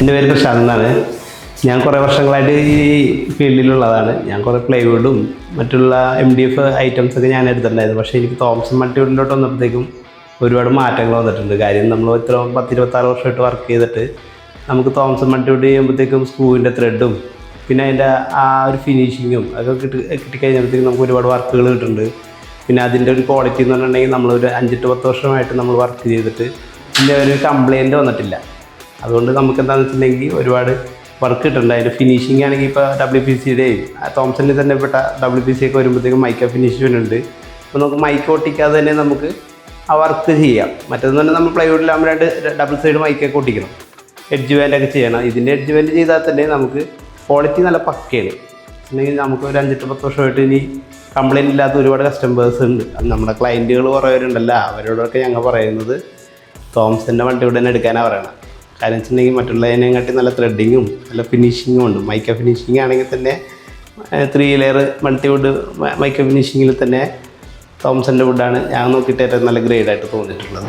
എൻ്റെ പേര് പ്രശാന്ത് എന്നാണ്. ഞാൻ കുറേ വർഷങ്ങളായിട്ട് ഈ ഫീൽഡിലുള്ളതാണ്. ഞാൻ കുറേ പ്ലൈവുഡും മറ്റുള്ള MDF ഐറ്റംസൊക്കെ ഞാൻ എടുത്തിട്ടുണ്ടായിരുന്നു. പക്ഷേ എനിക്ക് തോംസൺ മൾട്ടിവുഡിലോട്ട് വന്നപ്പോഴത്തേക്കും ഒരുപാട് മാറ്റങ്ങൾ വന്നിട്ടുണ്ട്. കാര്യം നമ്മൾ ഇത്ര 10-26 വർഷമായിട്ട് വർക്ക് ചെയ്തിട്ട് നമുക്ക് തോംസൺ മൾട്ടിവുഡ് ചെയ്യുമ്പോഴത്തേക്കും സ്ക്രൂവിൻ്റെ ത്രെഡും പിന്നെ അതിൻ്റെ ആ ഒരു ഫിനിഷിങ്ങും അതൊക്കെ കിട്ടിക്കഴിഞ്ഞപ്പോഴത്തേക്കും നമുക്ക് ഒരുപാട് വർക്കുകൾ കിട്ടുന്നുണ്ട്. പിന്നെ അതിൻ്റെ ഒരു ക്വാളിറ്റി എന്ന് പറഞ്ഞിട്ടുണ്ടെങ്കിൽ നമ്മളൊരു 5-10 വർഷമായിട്ട് നമ്മൾ വർക്ക് ചെയ്തിട്ട് പിന്നെ ഒരു കംപ്ലയിൻറ്റ് വന്നിട്ടില്ല. അതുകൊണ്ട് നമുക്ക് എന്താണെന്ന് വെച്ചിട്ടുണ്ടെങ്കിൽ ഒരുപാട് വർക്ക് കിട്ടുന്നുണ്ട്. അതിൻ്റെ ഫിനിഷിംഗ് ആണെങ്കിൽ ഇപ്പോൾ WPCയുടെയും തോംസണിൽ തന്നെ പെട്ട WPC ഒക്കെ വരുമ്പോഴത്തേക്കും മൈക്ക ഫിനിഷ് വരുന്നുണ്ട്. അപ്പോൾ നമുക്ക് മൈക്ക ഒട്ടിക്കാതെ തന്നെ നമുക്ക് ആ വർക്ക് ചെയ്യാം. മറ്റേതെന്ന് പറഞ്ഞാൽ നമ്മൾ പ്ലൈവുഡിലാകുമ്പോൾ 2 ഡബിൾ സൈഡ് മൈക്കൊക്കെ ഒട്ടിക്കണം, എഡ്ജ് ബാൻഡൊക്കെ ചെയ്യണം. ഇതിൻ്റെ എഡ്ജ് ബാൻഡ് ചെയ്താൽ തന്നെ നമുക്ക് ക്വാളിറ്റി നല്ല പക്കയാണ്. അല്ലെങ്കിൽ നമുക്ക് ഒരു 5-10 വർഷമായിട്ട് ഇനി കംപ്ലയിൻ്റ് ഇല്ലാത്ത ഒരുപാട് കസ്റ്റമേഴ്സ് ഉണ്ട്. നമ്മുടെ ക്ലയൻറ്റുകൾ കുറേ പേരുണ്ടല്ലോ, അവരോടൊക്കെ ഞങ്ങൾ പറയുന്നത് തോംസൻ്റെ മൾട്ടിവുഡ് തന്നെ എടുക്കാനാണ് പറയണം. കാരണം വെച്ചിട്ടുണ്ടെങ്കിൽ മറ്റുള്ളതിനെക്കാട്ടി നല്ല ത്രെഡിങ്ങും നല്ല ഫിനിഷിങ്ങും ഉണ്ട്. മൈക്ക ഫിനിഷിങ് ആണെങ്കിൽ തന്നെ 3 ലെയർ മൾട്ടിവുഡ് മൈക്ക ഫിനിഷിങ്ങിൽ തന്നെ തോംസൻ്റെ വുഡാണ് ഞാൻ നോക്കിയിട്ട് ഏറ്റവും നല്ല ഗ്രേഡായിട്ട് തോന്നിയിട്ടുള്ളത്.